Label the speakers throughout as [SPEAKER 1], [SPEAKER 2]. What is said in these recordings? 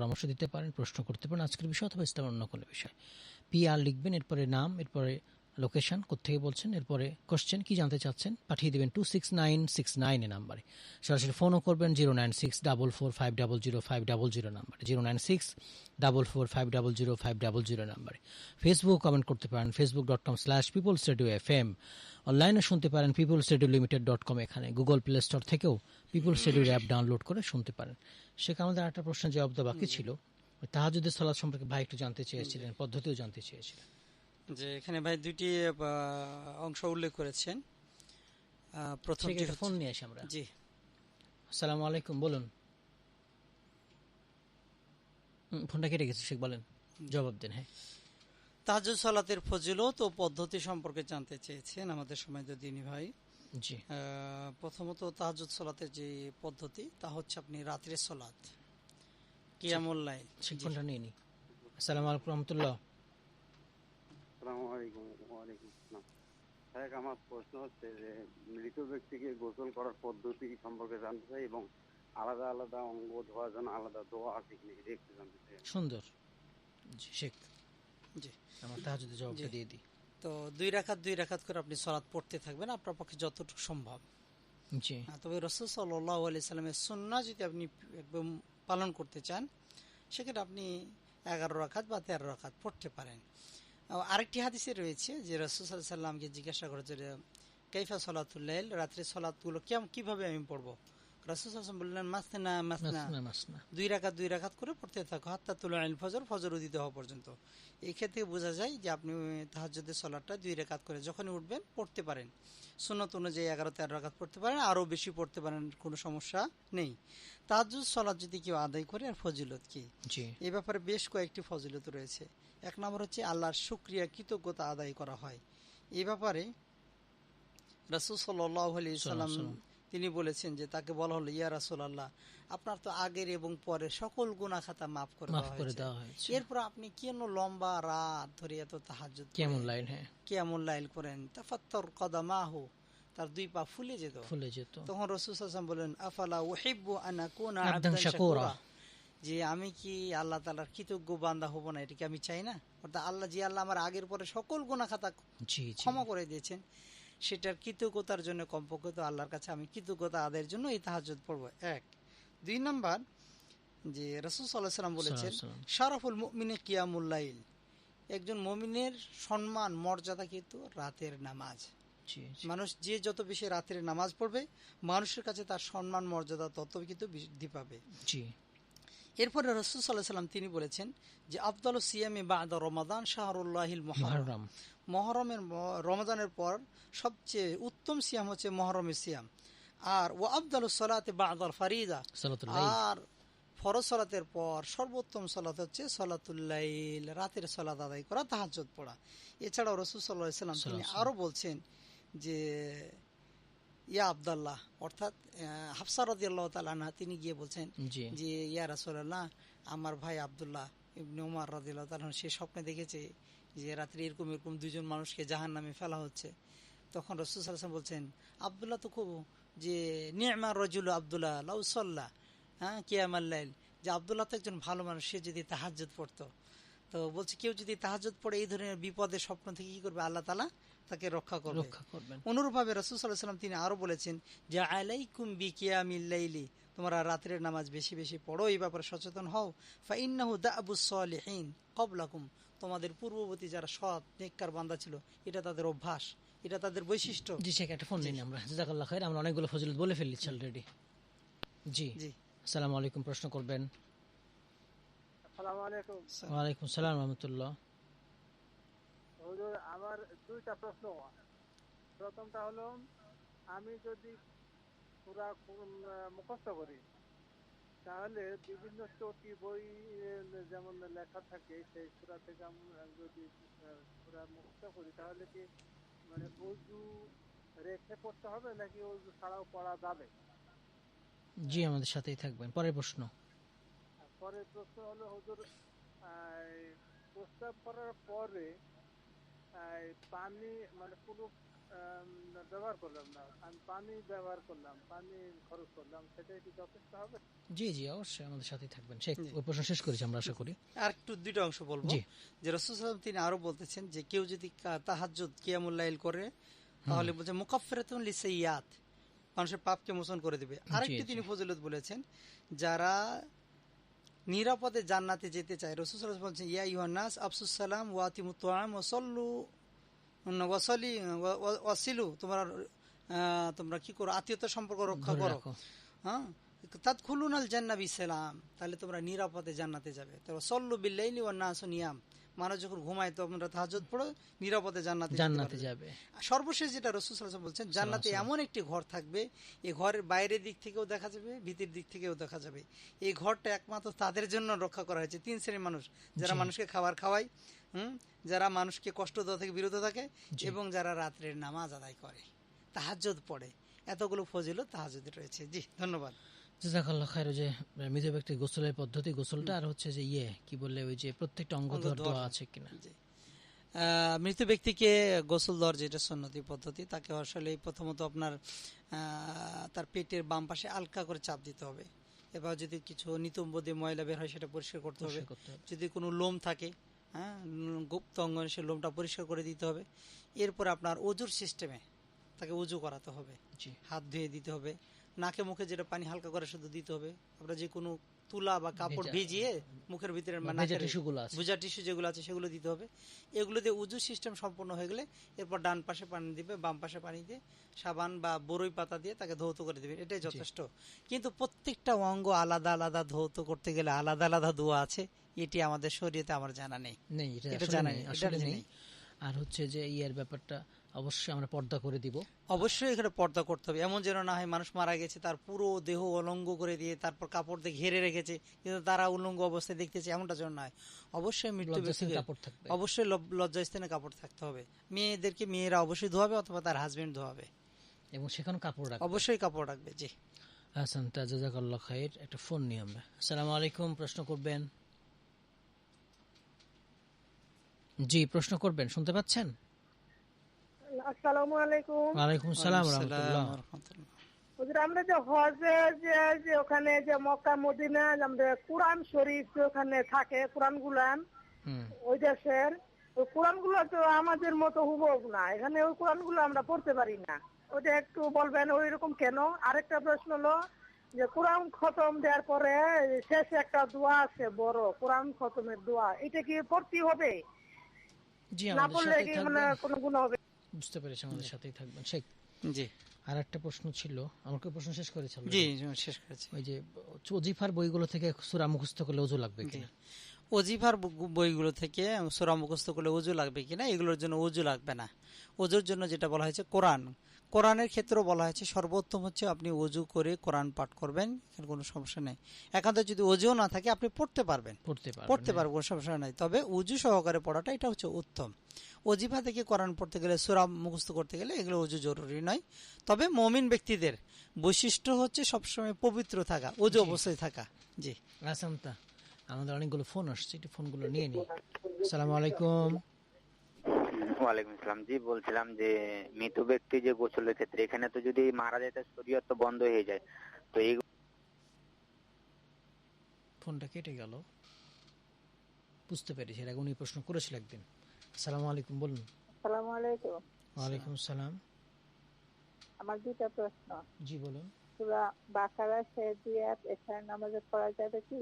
[SPEAKER 1] পরামর্শ দিতে পারেন, প্রশ্ন করতে পারেন আজকের বিষয় অথবা ইসলাম অন্য কোনো বিষয়। PR লিখবেন, এরপরে নাম, এরপরে লোকেশন, কোথেকে বলছেন, এরপরে কোশ্চেন কি জানতে চাচ্ছেন, পাঠিয়ে দেবেন 26969 নাম্বারে। সরাসরি ফোনও করবেন 09644500500 নাম্বারে, 09644500500 নাম্বারে। ফেসবুক কমেন্ট করতে পারেন facebook.com/peoplesradiofm। অনলাইনে শুনতে পারেন peoplesradiolimited.com। এখানে গুগল প্লে স্টোর থেকেও পিপলস রেডিওর অ্যাপ ডাউনলোড করে শুনতে পারেন। শেখ আমাদের একটা প্রশ্নের জবাব দেওয়া বাকি ছিল, তাহাজ্জুদের সালাত সম্পর্কে ভাই একটু জানতে চেয়েছিলেন, পদ্ধতিও জানতে চেয়েছিলেন।
[SPEAKER 2] যে এখানে ভাই দুইটি অংশ উল্লেখ করেছেন। প্রথমটি
[SPEAKER 1] ফোন নিয়ে আসি আমরা।
[SPEAKER 2] জি,
[SPEAKER 1] আসসালামু আলাইকুম, বলুন। ফোনটা কেটে গেছে, শেখ বলেন, জবাব দেন। হ্যাঁ,
[SPEAKER 2] তাহাজ্জুদ সালাতের ফজিলত ও পদ্ধতি সম্পর্কে জানতে চেয়েছেন আমাদের সমাজদ্দিনী ভাই।
[SPEAKER 1] জি।
[SPEAKER 2] প্রথমত তাহাজ্জুদ সালাতের যে পদ্ধতি তা হচ্ছে আপনি রাত্রে সালাত কিয়ামুল লাইল।
[SPEAKER 1] ফোনটা নিয়ে নি। আসসালামু আলাইকুম রহমতুল্লাহ।
[SPEAKER 3] আসসালামু আলাইকুম। ওয়ালাইকুম আসসালাম। আমার প্রশ্ন হচ্ছে যে মৃত ব্যক্তিকে গোসল করার পদ্ধতি সম্পর্কে জানতে চাই এবং আলাদা আলাদা অঙ্গ ধোয়ার জন্য আলাদা দোয়া আছে কিনা এটা একটু জানতে চাই।
[SPEAKER 1] সুন্দর। জি শেখ,
[SPEAKER 2] জি,
[SPEAKER 1] আমার তাহাজ্জুদের জবাবটা দিয়ে দিই।
[SPEAKER 2] তো দুই রাকাত করে আপনি সালাত পড়তে থাকবেন আপনার পক্ষে যতটুকু সম্ভব।
[SPEAKER 1] জি।
[SPEAKER 2] তবে রাসূল সাল্লাল্লাহু আলাইহি সাল্লামের সুন্নাহ যদি আপনি একদম পালন করতে চান সেক্ষেত্রে আপনি 11 রাকাত বা 13 রাকাত পড়তে পারেন। আরেকটি হাদিসে রয়েছে যে রাসূল সাল্লাল্লাহু আলাইহি সাল্লামকে জিজ্ঞাসা করেছে কাইফা সালাতুল লাইল, রাত্রে সালাতগুলো কিভাবে আমি পড়বো। রাসূল সাল্লাল্লাহু আলাইহি ওয়াসাল্লাম বললেন মাসনা, দুই রাকাত করে পড়তে থাকো হাত্তা তুলুল ফজর, ফজর উদিত হওয়া পর্যন্ত। এই ক্ষেত্রে বোঝা যায় যে আপনি তাহাজ্জুদের সালাতটা 2 রাকাত করে যখনই উঠবেন পড়তে পারেন। সুন্নাত অনুযায়ী 11-13 রাকাত পড়তে পারেন, আরও বেশি পড়তে পারেন, কোনো সমস্যা নেই। তাহাজ্জুদ সালাত যদি কেউ আদায় করে আর ফজিলত কি, এই ব্যাপারে বেশ কয়েকটি ফজিলত রয়েছে। এক নম্বর হচ্ছে আল্লাহর শুকরিয়া, কৃতজ্ঞতা আদায় করা হয়। এই ব্যাপারে রাসূল সাল্লাল্লাহু আলাইহি ওয়াসাল্লাম তিনি বলেছেন যে তাকে বলা হলো, ইয়া রাসূলুল্লাহ, আপনার তো আগের এবং পরের সকল গুনাহ খাতা মাফ করে দেওয়া হয়েছে, এরপর আপনি কেন লম্বা রাত ধরে এত তাহাজ্জুদ কিয়ামুল লাইল করেন। তাফাত্তর কদামাহু, তার দুই পা ফুলে যেত। তখন রাসূল সাল্লাল্লাহু আলাইহি ওয়াসাল্লাম বলেন, আফালা উহিব্বু আন আকুনা আবদান শাকুরা, যে আমি কি আল্লাহ তাআলার কৃতজ্ঞ বান্দা হব না, এটা কি আমি চাই না। অর্থাৎ আল্লাহ আমার আগের পরে সকল গুনাহ খাতা ক্ষমা করে দিয়েছেন, সেটার কৃতজ্ঞতার জন্য কমপক্ষে তো আল্লাহর কাছে আমি কৃতজ্ঞতা আদায়ের জন্য এই তাহাজ্জুদ পড়ব। 1 2 নাম্বার, যে রাসূল সাল্লাল্লাহু আলাইহি ওয়াসাল্লাম বলেছেন শারাফুল মুমিনি কিয়ামুল লাইল, একজন মুমিনের সম্মান মর্যাদা কিন্তু রাতের নামাজ। মানুষ যে যত বেশি রাতের নামাজ পড়বে মানুষের কাছে তার সম্মান মর্যাদা তত কিন্তু বৃদ্ধি পাবে। এরপরে রাসূল সাল্লাল্লাহু আলাইহি ওয়াসাল্লাম তিনি বলেছেন যে আফদালুস সিয়ামি বা'দা রমাদান শাহরুল্লাহিল মুহররম, রমজানের পর সবচেয়ে উত্তম সিয়াম হচ্ছে মুহররমের সিয়াম। আর ওয়া আফদালুস সালাতি বা'দাল ফারিদা, আর ফরজ সালাতের পর সর্বোত্তম সালাত হচ্ছে সালাতুল লাইল, রাতের সালাত আদায় করা, তাহাজ্জুদ পড়া। এছাড়াও রাসূল সাল্লাল্লাহু আলাইহি ওয়াসাল্লাম তিনি আরো বলছেন যে ইয়া আব্দুল্লাহ, অর্থাৎ হাফসা রাদিয়াল্লাহু তাআলা আনহা তিনি গিয়ে বলছেন যে ইয়া রাসূলুল্লাহ, আমার ভাই আব্দুল্লাহ ইবনে উমর রাদিয়াল্লাহু তাআলা সে স্বপ্নে দেখেছে যে রাত্রে এরকম দুজন মানুষকে জাহান্নামে ফেলা হচ্ছে। তখন রাসূল সাল্লাল্লাহু আলাইহি ওয়াসাল্লাম বলছেন, আব্দুল্লাহ তো খুব যে নি'মার রাজুল আব্দুল্লাহ লাউ সাল্লা কিয়ামাল লাইল, যে আব্দুল্লাহ তো একজন ভালো মানুষ, সে যদি তাহাজ্জুদ পড়তো। তো বলছে কেউ যদি তাহাজ্জুদ পড়ে এই ধরনের বিপদের স্বপ্ন থেকে কি করবে, আল্লাহ তাআলা তাকে রক্ষা করবেন। অনুরূপভাবে রাসূল সাল্লাল্লাহু আলাইহি ওয়াসাল্লাম তিনি আরো বলেছেন যে আলাইকুম বিকিয়ামিল লাইলি, তোমরা রাতের নামাজ বেশি বেশি পড়ো, এই ব্যাপারে সচেতন হও। ফা ইন্নাহু দা'বুস সালিহিন ক্বাবলাকুম, তোমাদের পূর্ববর্তী যারা সৎ নেককার বান্দা ছিল এটা তাদের অভ্যাস, এটা তাদের বৈশিষ্ট্য।
[SPEAKER 1] জি শেখ, একটা ফোন নিন আমরা। জাযাকাল্লাহ খাইর, আমরা অনেকগুলো ফজিলত বলে ফেলেছি অলরেডি। জি জি, আসসালামু আলাইকুম, প্রশ্ন করবেন।
[SPEAKER 4] আসসালামু আলাইকুম।
[SPEAKER 1] ওয়া আলাইকুম আসসালাম রাহমাতুল্লাহ।
[SPEAKER 4] হুজুর, আমার দুইটা প্রশ্ন। প্রথমটা হলো, আমি যদি সূরা মুখস্থ করি তাহলে বিভিন্ন চটি বই যেমন লেখা থাকে সেই সূরা থেকে আমি যদি সূরা মুখস্থ করি তাহলে কি মানে ওযু রেখে পড়তে হবে নাকি ওযু ছাড়াও পড়া যাবে?
[SPEAKER 1] জি, আমাদের সাথেই থাকবেন। পরের প্রশ্ন
[SPEAKER 4] হলো হুজুর, প্রস্রাব করার পরে পানি মানে কোনো ব্যবহার করলাম না, আমি পানি ব্যবহার করলাম, পানি খরচ করলাম, সেটাই কি যথেষ্ট হবে?
[SPEAKER 1] জি জি, অবশ্যই আমাদের সাথেই থাকবেন। শেখ,
[SPEAKER 2] জি।
[SPEAKER 1] ওই প্রশ্ন শেষ করেছি আমরা আশা করি।
[SPEAKER 2] আর একটু দুইটা অংশ বলবো।
[SPEAKER 1] জি।
[SPEAKER 2] যে রাসূল সাল্লাল্লাহু আলাইহি ওয়াসাল্লাম তিনি আরো বলতেছেন যে কেউ যদি তাহাজ্জুদ কিয়ামুল লাইল করে তাহলে বলছে মুকাফফিরাতুন লিসাইয়্যাত, মানুষের পাপকে মোচন করে দিবে। আরেকটি
[SPEAKER 1] জি।
[SPEAKER 2] তিনি ফজিলত বলেছেন, যারা নিরাপদে জান্নাতে যেতে চায়, রাসূল সাল্লাল্লাহু আলাইহি ওয়াসাল্লাম বলছেন ইয়া আইয়ুহান নাস আফসুস সালাম ওয়া আতিমুত তুআম ওয়া সাল্লু ওয়াসিলু, তোমরা কি করো, আত্মীয়তার সম্পর্ক রক্ষা
[SPEAKER 1] ধরে
[SPEAKER 2] করো।
[SPEAKER 1] রাখো।
[SPEAKER 2] হ্যাঁ, তাদখুলুনাল জান্নাহ বিসালাম, তাহলে তোমরা নিরাপদে জান্নাতে যাবে। তারপর সল্লু বিল্লাইলি ওয়ান নাসু নিয়াম, মানুষ যখন ঘুমায় তোমরা তাহাজ্জুদ পড়ো, নিরাপদে জান্নাতে
[SPEAKER 1] জান্নাতে যাবে।
[SPEAKER 2] সর্বশেষ যেটা রাসূল সাল্লাল্লাহু আলাইহি ওয়াসাল্লাম বলছেন, জান্নাতে এমন একটি ঘর থাকবে, এই ঘরের বাইরের দিক থেকেও দেখা যাবে, ভিতরের দিক থেকেও দেখা যাবে। এই ঘরটা একমাত্র তাদের জন্য রক্ষা করা হয়েছে, 3 শ্রেণীর মানুষ, যারা মানুষকে খাবার খাওয়ায়, যারা মানুষকে কষ্ট দেওয়া থেকে বিরত থাকে, এবং যারা রাত্রের নামাজ আদায় করে, তাহাজ্জুদ পড়ে। এতগুলো ফজিলত তাহাজ্জুদে রয়েছে। জি, ধন্যবাদ।
[SPEAKER 1] জাযাকাল্লাহ খায়র। যে মৃত ব্যক্তির গোসলের পদ্ধতি, গোসলটা, আর হচ্ছে যে কি বললে ওই যে প্রত্যেকটা অঙ্গ ধোয়ার দোয়া আছে কিনা।
[SPEAKER 2] জি। মৃত ব্যক্তিকে গোসল দেওয়ার যেটা সুন্নতি পদ্ধতি, তাকে আসলে প্রথমত আপনার তার পেটের বাম পাশে হালকা করে চাপ দিতে হবে। এবার যদি কিছু নিতম্ব দিয়ে ময়লা বের হয় সেটা পরিষ্কার করতে হবে। যদি কোনো লোম থাকে, হ্যাঁ, গুপ্ত অঙ্গ, সে লোমটা পরিষ্কার করে দিতে হবে। এরপর আপনার ওজুর সিস্টেমে তাকে উজু করাতে হবে, হাত ধুয়ে দিতে হবে। নাকে মুখে যেটা পানি হালকা করে শুধু দিতে হবে। আমরা যে কোনো তুলা বা কাপড় ভিজিয়ে মুখের ভিতরে ভুজা টিস্যু যেগুলো আছে সেগুলো দিতে হবে। এগুলো দিয়ে উজু সিস্টেম সম্পূর্ণ হয়ে গেলে এরপর ডান পাশে পানি দিবে, বাম পাশে পানি দিয়ে সাবান বা বরই পাতা দিয়ে তাকে ধৌত করে দিবে, এটাই যথেষ্ট। কিন্তু প্রত্যেকটা অঙ্গ আলাদা আলাদা ধৌত করতে গেলে আলাদা আলাদা দোয়া আছে, এটি আমাদের শরীয়তে আমার জানা নেই। এটা জানা নেই।
[SPEAKER 1] আর হচ্ছে যে এর ব্যাপারটা অবশ্যই আমরা পর্দা করে দিব।
[SPEAKER 2] অবশ্যই এখানে পর্দা করতে হবে। এমন যেন না হয় মানুষ মারা গেছে, তার পুরো দেহ অলঙ্গ করে দিয়ে তারপর কাপড় দিয়ে ঘিরে রেখেছে, কিন্তু তারা উলঙ্গ অবস্থায় দেখতেছে, এমনটা যেন না হয়। অবশ্যই মৃত্যু ব্যক্তিকে অবশ্যই লজ্জাস্থানে কাপড় থাকতে হবে। মেয়েদেরকে মেয়েরা অবশ্যই ধোয়াবে অথবা তার হাজবেন্ড ধোয়াবে,
[SPEAKER 1] এবং সেখানে কাপড় রাখবে,
[SPEAKER 2] অবশ্যই কাপড় রাখবে। জি,
[SPEAKER 1] হাসান, জাযাকাল্লাহ খাইর। একটা ফোন নিয়ে আমরা। আসসালামু আলাইকুম, প্রশ্ন করবেন। জি, প্রশ্ন করবেন, শুনতে পাচ্ছেন?
[SPEAKER 5] আসসালামু আলাইকুম।
[SPEAKER 1] ওয়ালাইকুম আসসালাম ওয়া রাহমাতুল্লাহ।
[SPEAKER 5] হুজুর, আমরা যে হজে যে ওখানে যে মক্কা মদিনা আমরা কুরআন শরীফ ওখানে থাকে, কুরআন গুলান ওই দেশের, ওই কুরআন গুলো তো আমাদের মতো হুবহু না, এখানে ওই কুরআন গুলো আমরা পড়তে পারি না, ওটা একটু বলবেন ওই রকম কেন? আরেকটা প্রশ্ন হলো যে কোরআন খতম দেওয়ার পরে শেষে একটা দোয়া আছে বড়, কোরআন খতমের দোয়া, এটা কি পড়তে হবে?
[SPEAKER 1] জি,
[SPEAKER 5] না পড়লে কি মানে কোনো গুনাহ হবে?
[SPEAKER 1] বুঝতে পেরেছি, আমাদের সাথেই থাকবেন। শেখ,
[SPEAKER 2] জি,
[SPEAKER 1] আর একটা প্রশ্ন ছিল, আমাকে প্রশ্ন শেষ করেছিল।
[SPEAKER 2] জি, শেষ করেছি।
[SPEAKER 1] ওই যে ওজিফার বইগুলো থেকে সূরা মুখস্থ করলে ওযু লাগবে কিনা?
[SPEAKER 2] ওজিফার বইগুলো থেকে সূরা মুখস্থ করলে ওযু লাগবে কিনা, এগুলোর জন্য ওযু লাগবে না। ওযুর জন্য যেটা বলা হয়েছে কোরআনের ক্ষেত্রেও বলা হয়েছে সর্বোত্তম হচ্ছে আপনি ওযু করে কোরআন পাঠ করবেন, এখানে কোনো সমস্যা নেই। একান্ত যদি ওযুও না থাকে আপনি পড়তে পারবেন, কোনো সমস্যা নাই। তবে ওযু সহকারে পড়াটা এটা হচ্ছে উত্তম। ওজিফা থেকে কোরআন পড়তে গেলে, সূরা মুখস্থ করতে গেলে এগুলো ওযু জরুরি নয়। তবে মুমিন ব্যক্তিদের বৈশিষ্ট্য হচ্ছে সবসময় পবিত্র থাকা, ওযু অবস্থায় থাকা। জি,
[SPEAKER 1] আসামতা, আমাদের অনেকগুলো ফোন আসছে, একটু ফোনগুলো নিয়ে নিই। আসসালামু আলাইকুম।
[SPEAKER 6] ওয়ালাইকুম আসসালাম। জি, বলছিলাম যে মৃত ব্যক্তি যে গোসলের ক্ষেত্রে, এখানে তো যদি মারা যায় তার শরীয়ত তো বন্ধ হয়ে যায়, তো এই
[SPEAKER 1] ফোনটা কেটে গেল, বুঝতে পেরেছি। এর আগে উনি প্রশ্ন করেছিল একদিন। আসসালামু আলাইকুম, বলুন।
[SPEAKER 5] আসসালামু আলাইকুম।
[SPEAKER 1] ওয়ালাইকুম আসসালাম।
[SPEAKER 5] আমার দুটো প্রশ্ন।
[SPEAKER 1] জি, বলুন।
[SPEAKER 5] সূরা বাকারা শেষ দিয়ে এশার নামাজে পড়া যাবে কি?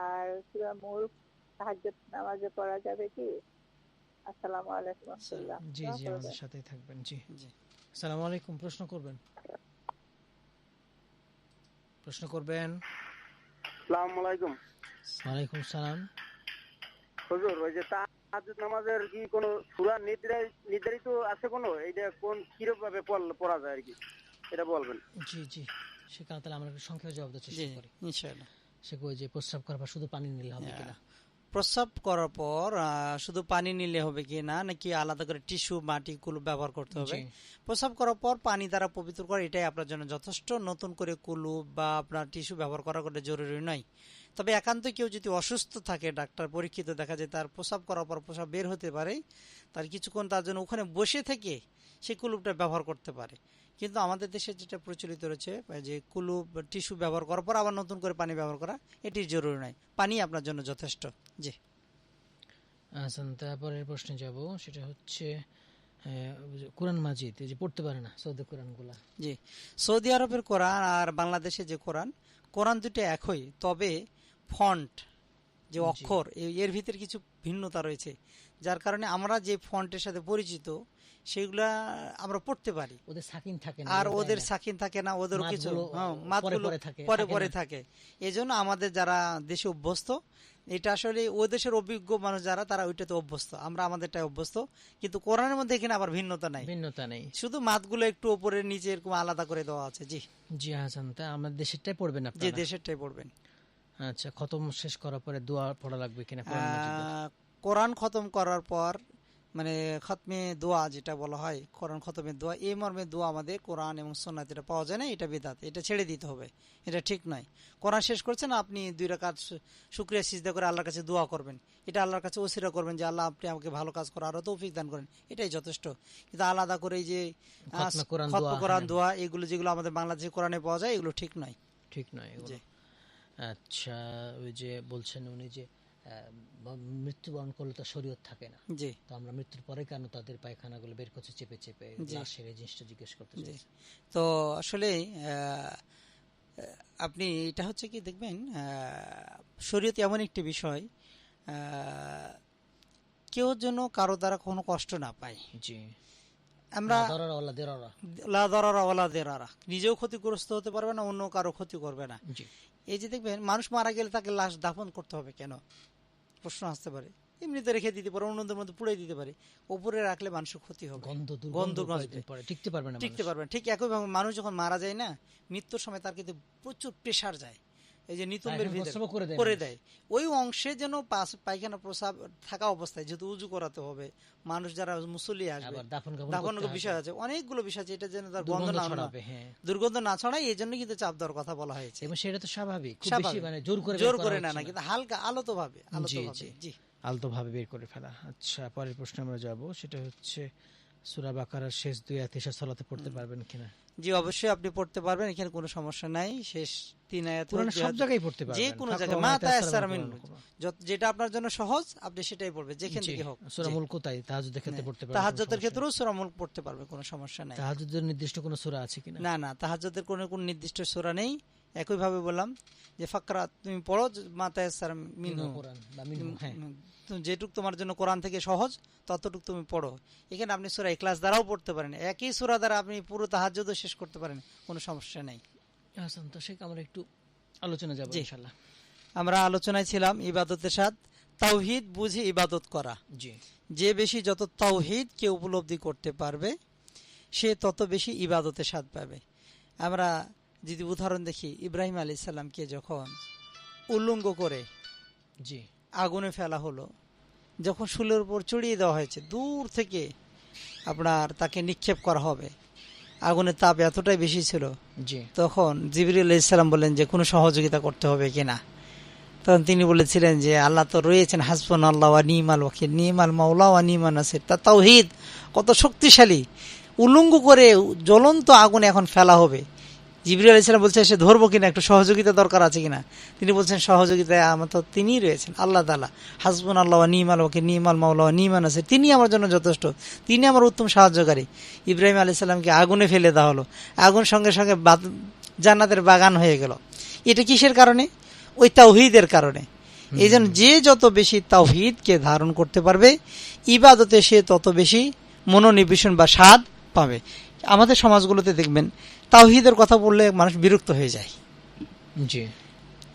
[SPEAKER 5] আর সূরা মুলক তাহাজ্জুদ নামাজে পড়া যাবে কি? আসসালামু আলাইকুম।
[SPEAKER 1] জি জি, আমাদের সাথেই থাকবেন। জি জি, আসসালামু আলাইকুম, প্রশ্ন করবেন।
[SPEAKER 3] আসসালামু আলাইকুম।
[SPEAKER 1] ওয়ালাইকুম সালাম।
[SPEAKER 3] হুজুর, ওই যে তাহাজ্জুদ নামাজের কি কোনো সূরা নির্ধারিত আছে কোনো, এইটা কোন কিরকম ভাবে পড়া যায় আর কি, এটা বলবেন?
[SPEAKER 1] জি জি, সেখানে তাহলে আমরা একটু সংক্ষেপে জবাব দেওয়ার চেষ্টা করি
[SPEAKER 2] ইনশাআল্লাহ।
[SPEAKER 1] সে কই যে প্রস্রাব করার পর শুধু পানি নিলে হবে কিনা?
[SPEAKER 2] প্রস্রাব করার পর শুধু পানি নিলে হবে কি না, নাকি আলাদা করে টিস্যু মাটি কুলুপ ব্যবহার করতে হবে? প্রস্রাব করার পর পানি দ্বারা পবিত্র করা, এটাই আপনার জন্য যথেষ্ট। নতুন করে কুলুপ বা আপনার টিস্যু ব্যবহার করা জরুরি নয়। তবে একান্ত কেউ যদি অসুস্থ থাকে, ডাক্তার পরীক্ষিত দেখা যায় তার প্রস্রাব করার পর প্রস্রাব বের হতে পারে, তার কিছুক্ষণ তার জন্য ওখানে বসে থেকে সেই কুলুপটা ব্যবহার করতে পারে। কিন্তু আমাদের দেশে যেটা প্রচলিত রয়েছে যে কুলুপ টিস্যু ব্যবহার করার পর আবার নতুন করে পানি ব্যবহার করা, এটি জরুরি নয়, পানি আপনার জন্য যথেষ্ট। জি
[SPEAKER 1] আচ্ছা, তারপরের প্রশ্নে যাব, সেটা হচ্ছে কোরআন মাজিদ যে পড়তে পারে না সৌদি কোরআনগুলা।
[SPEAKER 2] জি, সৌদি আরবের কোরআন আর বাংলাদেশে যে কোরআন দুটো একই, তবে ফন্ট যে অক্ষর এর ভিতরে কিছু ভিন্নতা রয়েছে, যার কারণে আমরা যে ফন্টের সাথে পরিচিত সেগুলা আমরা পড়তে পারি,
[SPEAKER 1] ওদের সাকিন থাকে না,
[SPEAKER 2] আর ওদের সাকিন থাকে না, ওদের কিছু মাতগুলো পরে পরে থাকে। এজন্য আমাদের যারা দেশে অভ্যস্ত, এটা আসলে ও দেশের অভিজ্ঞ মানুষ যারা, তারা ওইটাতে অভ্যস্ত, আমরা আমাদেরটাই অভ্যস্ত। কিন্তু কোরআনের মধ্যে এখানে আবার ভিন্নতা নেই, শুধু মাতগুলো একটু উপরে নিচে এরকম আলাদা করে দেওয়া আছে। জি
[SPEAKER 1] জি হাসান, তা আমাদের দেশেরটাই পড়বেন আপনারা?
[SPEAKER 2] জি, দেশেরটাই পড়বেন।
[SPEAKER 1] আচ্ছা, খতম শেষ করার পরে দোয়া পড়া লাগবে কিনা?
[SPEAKER 2] কোরআন খতম করার পর মানে খতমে দোয়া যেটা বলা হয়, কোরআন খতমের দোয়া, এই মর্মে দোয়া আমাদের কোরআন এবং সুন্নাত যেটা পাওয়া যায় না, এটা বিদআত, এটা ছেড়ে দিতে হবে, এটা ঠিক নয়। কোরআন শেষ করছেন, আপনি 2 রাকাত শুকরিয়া সিজদা করে আল্লাহর কাছে দোয়া করবেন, এটা আল্লাহর কাছে ওসিরা করবেন যে আল্লাহ আপনি আমাকে ভালো কাজ করার আরো তৌফিক দান করেন, এটাই যথেষ্ট। কিন্তু আলাদা করে এই যে খতম কোরআন দোয়া, এগুলো যেগুলো আমাদের বাংলাদেশে কোরআনে পাওয়া যায়, এগুলো ঠিক নয়।
[SPEAKER 1] আচ্ছা, ওই যে বলছেন উনি যে মৃত্যুবরণ করলে তো শরীয়ত থাকে না,
[SPEAKER 2] জি,
[SPEAKER 1] তো আমরা মৃত্যুর পরে কেন তাদের পায়খানাগুলো বের করছে চেপে চেপে, লাশের এই জিনিসটা জিজ্ঞেস করতে চাই।
[SPEAKER 2] তো আসলে আপনি এটা হচ্ছে কি দেখবেন, শরীয়ত এমন একটি বিষয়, কেউ যেন কারো দ্বারা কোনো কষ্ট না পায়।
[SPEAKER 1] জি,
[SPEAKER 2] আমরা নিজেও ক্ষতিগ্রস্ত হতে পারবে না, অন্য কারো ক্ষতি করবে না। এই যে দেখবেন, মানুষ মারা গেলে তাকে লাশ দাফন করতে হবে কেন, প্রশ্ন আসতে পারে। এমনিতে রেখে দিতে পারে, অন্যদের মধ্যে পুড়ে দিতে পারে, উপরে রাখলে মানুষের ক্ষতি হবে, গন্ধ টিকতে পারবে না। ঠিক একইভাবে মানুষ যখন মারা যায় না, মৃত্যুর সময় তার কিন্তু প্রচুর প্রেসার যায়, এই যে নিতম্বের ভিতরে করে দেয়, ওই অংশে যেন পায়খানা প্রস্রাব থাকা অবস্থায়, যেহেতু উজু করাতে হবে, মানুষ যারা মুসল্লি আসবে, দাফন বিষয় আছে, অনেকগুলো বিষয় আছে, এটা যেন তার দুর্গন্ধ না ছড়ায়, এই জন্য কিন্তু চাপ দেওয়ার কথা বলা হয়েছে।
[SPEAKER 1] এবং সেটা তো স্বাভাবিক,
[SPEAKER 2] জোর করে না, কিন্তু হালকা আলতোভাবে
[SPEAKER 1] আলতোভাবে বের করে ফেলা। আচ্ছা, পরের প্রশ্ন আমরা যাব, সেটা হচ্ছে সূরা বাকারার শেষ 2 আয়াত এশা সালাতে পড়তে পারবেন কিনা?
[SPEAKER 2] জি, অবশ্যই আপনি পড়তে পারবেন, এখানে কোনো সমস্যা নাই। শেষ 3 আয়াত
[SPEAKER 1] সব জায়গায় পড়তে পারবেন,
[SPEAKER 2] যে কোনো জায়গায়, মা তায়াসসারা মিনহু, যেটা আপনার জন্য সহজ আপনি সেটাই পড়বেন, যেখান থেকে হোক।
[SPEAKER 1] সূরা মুলক তাই তাহাজ্জুদের ক্ষেত্রে পড়তে পারবেন,
[SPEAKER 2] তাহাজ্জুদের ক্ষেত্রেও সূরা মুলক পড়তে পারবে, কোনো সমস্যা নাই।
[SPEAKER 1] তাহাজ্জুদের নির্দিষ্ট কোনো সূরা আছে কিনা?
[SPEAKER 2] না, তাহাজ্জুদের কোনো নির্দিষ্ট সূরা নেই। একই ভাবে বললাম যে ফাকরা, তুমি পড়ো মা তায়াসসারা মিনহু, কোরআন বা মিনহু, যেটুক তোমার জন্য কোরআন থেকে সহজ ততটুক তুমি পড়ো। এখানে আপনি সূরা ইখলাস দ্বারাও পড়তে পারেন, একই সূরা দ্বারা আপনি পুরো তাহাজ্জুদও শেষ করতে পারেন, কোনো সমস্যা নেই।
[SPEAKER 1] হাসান, তো শেখ আমরা একটু আলোচনা যাব ইনশাআল্লাহ।
[SPEAKER 2] আমরা আলোচনায় ছিলাম ইবাদতের সাথে তাওহীদ বুঝে ইবাদত করা। জি, যে বেশি যত তাওহীদ কে উপলব্ধি করতে পারবে, সে তত বেশি ইবাদতের স্বাদ পাবে। আমরা যদি উদাহরণ দেখি, ইব্রাহিম আলাইহিস সালামকে যখন উল্লঙ্গ করে আগুনে ফেলা হলো, যখন শুলের উপর চড়িয়ে দেওয়া হয়েছে, দূর থেকে আপনার তাকে নিক্ষেপ করা হবে, আগুনের তাপ এতটাই বেশি ছিল, তখন জিবরিল আলাইহিস সালাম বললেন যে কোনো সহযোগিতা করতে হবে কিনা। তখন তিনি বলেছিলেন যে আল্লাহ তো রয়েছেন, হাসবুনাল্লাহু ওয়া নি'মাল ওয়াকিল, নি'মাল মাওলা ওয়া নি'মান নাসির। তা তাওহীদ কত শক্তিশালী, উল্লঙ্গ করে জ্বলন্ত আগুনে এখন ফেলা হবে, জিবরিল আলাইহিস সালাম বলছে সে ধরবো কিনা, একটু সহযোগিতা দরকার আছে কিনা। তিনি বলছেন সহযোগিতায় আমার তো তিনিই রয়েছেন, আল্লাহ তাআলা, হাসবুনাল্লাহু ওয়া নি'মাল ওয়াকিল, নি'মাল মাওলা ওয়া নি'মান নাসির, তিনি আমার জন্য যথেষ্ট, তিনি আমার উত্তম সাহায্যকারী। ইব্রাহিম আলাইহিস সালামকে আগুনে ফেলে দেওয়া হলো, আগুন সঙ্গে সঙ্গে জান্নাতের বাগান হয়ে গেল। এটা কিসের কারণে? ওই তাওহীদের কারণে। এই জন্য যে যত বেশি তাওহীদকে ধারণ করতে পারবে, ইবাদতে সে তত বেশি মনোনিবেশন বা স্বাদ পাবে। আমাদের সমাজগুলোতে দেখবেন তাওহীদের কথা বললে মানুষ বিরক্ত হয়ে যায়,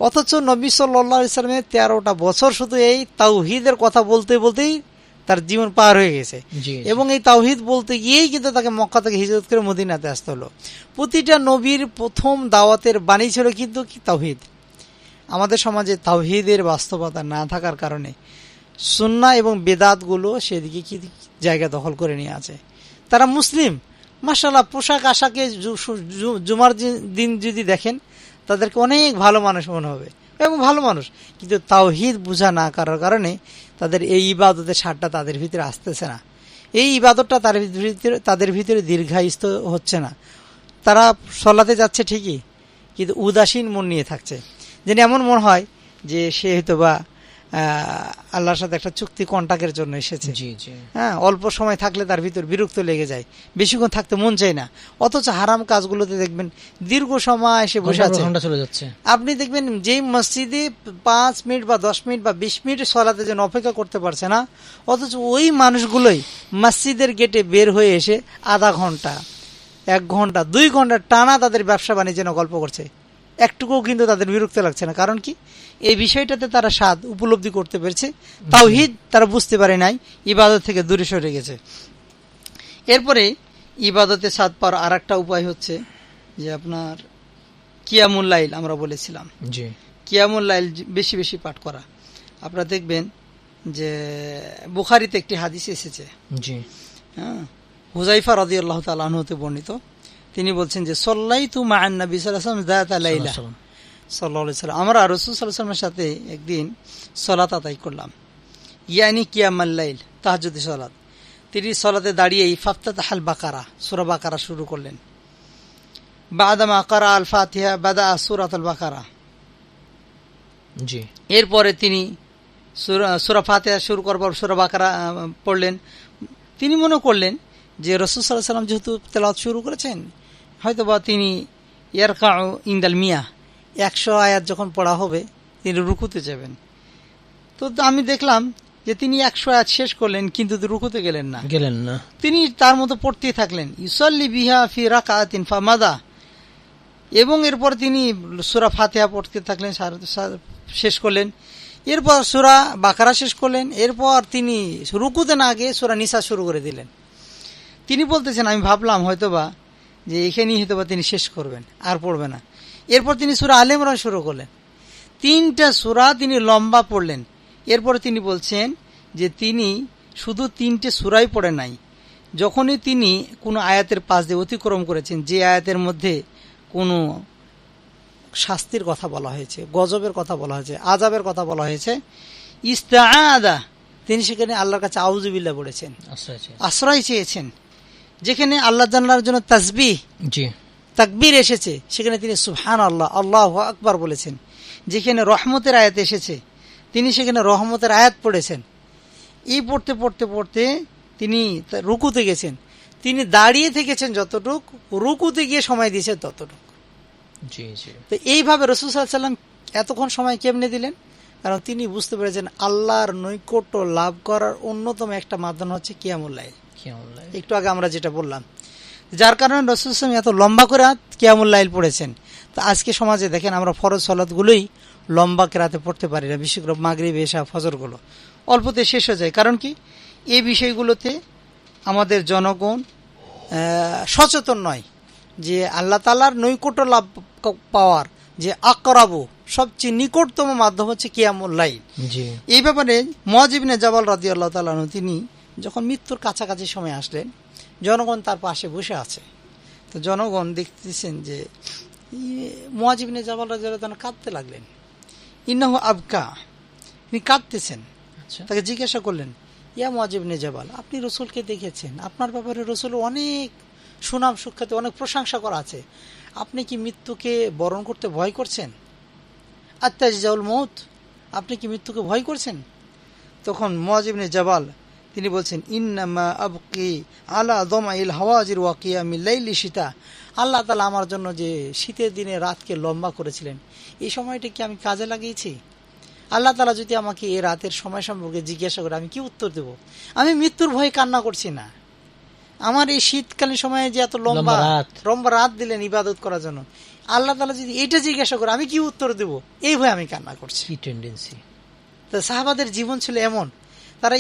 [SPEAKER 2] অথচ নবী সাল্লাল্লাহু আলাইহি ওয়াসাল্লামের 13টা বছর শুধু এই তাওহীদের কথা বলতে বলতেই তার জীবন পার হয়ে গেছে, এবং এই তাওহীদ বলতে গিয়েই কিন্তু তাকে মক্কা থেকে হিজরত করে মদিনাতে আসতে হলো। প্রতিটা নবীর প্রথম দাওয়াতের বাণী ছিল কিন্তু কি? তাওহীদ। আমাদের সমাজে তাওহীদের বাস্তবতা না থাকার কারণে সুন্নাহ এবং বেদাতগুলো সেদিকে কি জায়গা দখল করে নিয়ে আছে। তারা মুসলিম, মাশাআল্লাহ, পোশাক আশাকে জুমার দিন যদি দেখেন তাদেরকে অনেক ভালো মানুষ মনে হবে, এবং ভালো মানুষ, কিন্তু তাওহীদ বুঝা না করার কারণে তাদের এই ইবাদতের স্বাদটা তাদের ভিতরে আসতেছে না, এই ইবাদতটা তাদের ভিতরে দীর্ঘায়িত হচ্ছে না। তারা সলাতে যাচ্ছে ঠিকই, কিন্তু উদাসীন মন নিয়ে থাকছে, যেন এমন মনে হয় যে সে হয়তো বা আল্লাহর সাথে একটা চুক্তি কন্টাক্টের জন্য এসেছে। হ্যাঁ, অল্প সময় থাকলে তার ভিতর বিরক্ত লেগে যায়, বেশিক্ষণ থাকতে মন চায় না। অথচ হারাম কাজগুলোতে দেখবেন দীর্ঘ সময় এসে বসে আছে,
[SPEAKER 1] চলে যাচ্ছে।
[SPEAKER 2] আপনি দেখবেন যেই মসজিদে 5 মিনিট বা 10 মিনিট বা 20 মিনিট সলাতে যেন অপেক্ষা করতে পারছে না, অথচ ওই মানুষগুলোই মসজিদের গেটে বের হয়ে এসে আধা ঘন্টা, 1 ঘন্টা, 2 ঘন্টা টানা তাদের ব্যবসা বাণিজ্য গল্প করছে, একটুকুও কিন্তু তাদের বিরক্ত লাগছে না। কারণ কি, এই বিষয়টাতে তারা স্বাদ উপলব্ধি করতে পেরেছে, তাওহীদ তারা বুঝতে পারে নাই, ইবাদত থেকে দূরে সরে গেছে। এরপরে ইবাদতে স্বাদ পাওয়ার আর একটা উপায় হচ্ছে যে আপনার কিয়ামুল লাইল, আমরা বলেছিলাম কিয়ামুল লাইল বেশি বেশি পাঠ করা। আপনারা দেখবেন যে বুখারীতে একটি হাদিস এসেছে, হ্যাঁ, হুযায়ফা রাদিয়াল্লাহু তাআলা আনহু হতে বর্ণিত, তিনি বলছেন যে সাল্লাইতু মা'আন নবী সাল্লাল্লাহু আলাইহি ওয়াসাল্লাম যাতা লাইলা, সাল্লাল্লাহু আলাইহি ওয়াসাল্লাম, আমরা রাসূল সাল্লাল্লাহু আলাইহি ওয়াসাল্লামের সাথে একদিন সালাত আদায় করলাম, ইয়ানি কিয়ামুল লাইল, তাহাজ্জুদের সালাত। তিনি সালাতে দাঁড়িয়েই ফাফতাহাল বাকারা, সূরা বাকারা শুরু করলেন। বাদামা ক্বারা আল ফাতিহা বাদা সূরাতুল বাকারা, এরপরে তিনি সূরা ফাতিহা শুরু করার পর সূরা বাকারা পড়লেন। তিনি মনে করলেন যে রাসূল সাল্লাল্লাহু আলাইহি ওয়াসাল্লাম যেহেতু তেলাওয়াত শুরু করেছেন, হয়তোবা তিনি ইয়ারকাউ ইনদাল মিয়া, 100 আয়াত যখন পড়া হবে তিনি রুকুতে যাবেন। তো আমি দেখলাম যে তিনি 100 আয়াত শেষ করলেন, কিন্তু রুকুতে গেলেন না, তিনি তার মতো পড়তেই থাকলেন। ইউসাল্লি বিহা ফি রাকাতিন ফামাদা, এবং এরপর তিনি সূরা ফাতিহা পড়তে থাকলেন, শেষ করলেন। এরপর সূরা বাকারা শেষ করলেন। এরপর তিনি রুকুতে না গিয়ে সূরা নিসা শুরু করে দিলেন। তিনি বলতেছেন, আমি ভাবলাম হয়তোবা যে এখানেই হয়তোবা তিনি শেষ করবেন, আর পড়বে না। এরপর তিনি সূরা আলে ইমরান শুরু করলেন। 3টা সূরা তিনি লম্বা পড়লেন। এরপর তিনি বলছেন যে তিনি শুধু 3টে সূরাই পড়ে নাই, যখনই তিনি কোনো আয়াতের পাশ দিয়ে অতিক্রম করেছেন, যে আয়াতের মধ্যে কোনো শাস্তির কথা বলা হয়েছে, গজবের কথা বলা হয়েছে, আযাবের কথা বলা হয়েছে, ইস্তাআদা, তিনি সেখানে আল্লাহর কাছে আউযুবিল্লাহ বলেছেন, আশ্রয় চেয়েছেন। যেখানে আল্লাহ জানার জন্য তাসবিহ, তাকবীর এসেছে, সেখানে তিনি সুবহানাল্লাহ, আল্লাহু আকবার বলেছেন। যেখানে রহমতের আয়াত এসেছে, তিনি সেখানে রহমতের আয়াত পড়েছেন। এই পড়তে পড়তে পড়তে তিনি রুকুতে গেছেন। তিনি দাঁড়িয়ে থেকেছেন যতটুক, রুকুতে গিয়ে সময় দিয়েছেন ততটুক। তো এইভাবে রাসূল সাল্লাল্লাহু আলাইহি ওয়াসাল্লাম এতক্ষণ সময় কেমনে দিলেন? কারণ তিনি বুঝতে পেরেছেন আল্লাহর নৈকট্য লাভ করার অন্যতম একটা মাধ্যম হচ্ছে কিয়ামুল লাইল। একটু আগে আমরা যেটা বললাম, যার কারণে রাসূল সাল্লাল্লাহু আলাইহি ওয়াসাল্লাম এত লম্বা করে কিয়ামুল লাইল পড়েছেন। তো আজকে সমাজে দেখেন আমরা ফরজ সালাতগুলোই লম্বা কেরাতে পড়তে পারি না, বিশেষ করে মাগরিব, এশা, ফজরগুলো অল্পতে শেষ হয়ে যায়। কারণ কি, এই বিষয়গুলোতে আমাদের জনগণ সচেতন নয় যে আল্লাহ তাআলার নৈকট্য লাভ পাওয়ার যে আকরাবু, সবচেয়ে নিকটতম মাধ্যম হচ্ছে কিয়ামুল লাইল। এই ব্যাপারে মুআয ইবনে জাবাল রাদিয়াল্লাহু তাআলা আনহু তিনি যখন মৃত্যুর কাছাকাছি সময় আসলেন, জনগণ তার পাশে বসে আছে। তো জনগণ দেখতেছেন যে মুআয ইবনে জাবাল রাদিয়াল্লাহু তাআলা কাঁদতে লাগলেন। ইন্নাহু আবকা, তিনি কাঁদতেছেন। তাকে জিজ্ঞাসা করলেন, ইয়া মুআয ইবনে জাবাল, আপনি রাসূলকে দেখেছেন, আপনার ব্যাপারে রাসূল অনেক সুনাম সুখ্যাতি, অনেক প্রশংসা করা আছে, আপনি কি মৃত্যুকে বরণ করতে ভয় করছেন? আত্তাজাউল মউত, আপনি কি মৃত্যুকে ভয় করছেন? তখন মুআয ইবনে জাবাল তিনি বলছেন, ইন্নামা আবকি আলা দামাইল হাওয়াজির ওয়া কিয়ামিল লাইলি শিতা, আল্লাহ তাআলা আমার জন্য যে শীতের দিনে রাতকে লম্বা করেছিলেন, এই সময়টা কি আমি কাজে লাগিয়েছি? আল্লাহ তাআলা যদি আমাকে এই রাতের সময় সম্পর্কে জিজ্ঞাসা করে, আমি কি উত্তর দেব? আমি মৃত্যুর ভয়ে কান্না করছি না, আমার এই শীতকালীন সময়ে যে এত লম্বা রাত দিলেন ইবাদত করার জন্য, আল্লাহ তাআলা যদি এটা জিজ্ঞাসা করে আমি কি উত্তর দেব, এই ভয়ে আমি কান্না করছি। তো সাহাবাদের জীবন ছিল এমন, তারা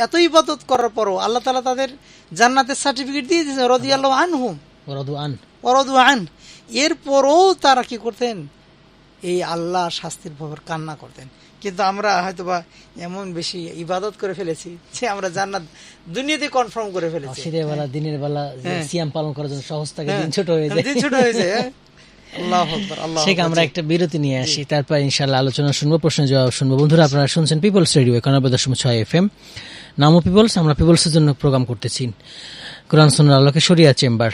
[SPEAKER 2] এত ইবাদত করার পরও আল্লাহ তাআলা তাদের জান্নাতের সার্টিফিকেট দিয়ে দিয়েছেন, রাদিয়াল্লাহু আনহুম ওয়া রাদু আন। এরপরও তারা কি করতেন? এই আল্লাহ শাস্তির ভয়ে কান্না করতেন। কিন্তু আমরা হয়তোবা এমন বেশি ইবাদত করে ফেলেছি যে আমরা জান্নাত দুনিয়াতে কনফার্ম করে ফেলেছি।
[SPEAKER 1] দিনের বেলা সিয়াম পালন করার জন্য সহজ থাকে, দিন ছোট হয়ে যায়।
[SPEAKER 2] আল্লাহু আকবার, আল্লাহু
[SPEAKER 1] শেখ,
[SPEAKER 2] আকবার।
[SPEAKER 1] আমরা একটা বিরতি নিয়ে আসি, তারপর ইনশাআল্লাহ আলোচনা শুনবো, প্রশ্ন জবাব শুনবো। বন্ধুরা, আপনারা শুনছেন পিপলস রেডিও 91.6 FM, নামও পিপলস। আমরা পিপলসের জন্য প্রোগ্রাম করতেছি কোরআন সুন্নাহর আলোকে শরিয়া চেম্বার।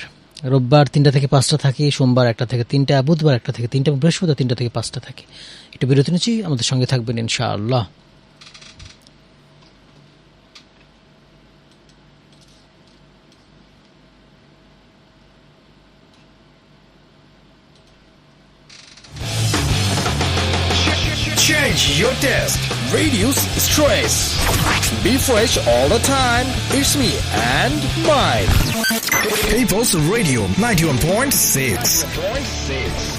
[SPEAKER 1] রোববার 3টা থেকে 5টা থাকে, সোমবার 1টা থেকে 3টা, বুধবার 1টা থেকে 3টা, বৃহস্পতিবার 3টা থেকে 5টা থাকে। একটু বিরতি নিচ্ছি, আমাদের সঙ্গে থাকবেন ইনশাআল্লাহ।
[SPEAKER 7] Change your taste. Reduce stress. Be fresh all the time. It's me and mine. People's Radio 91.6.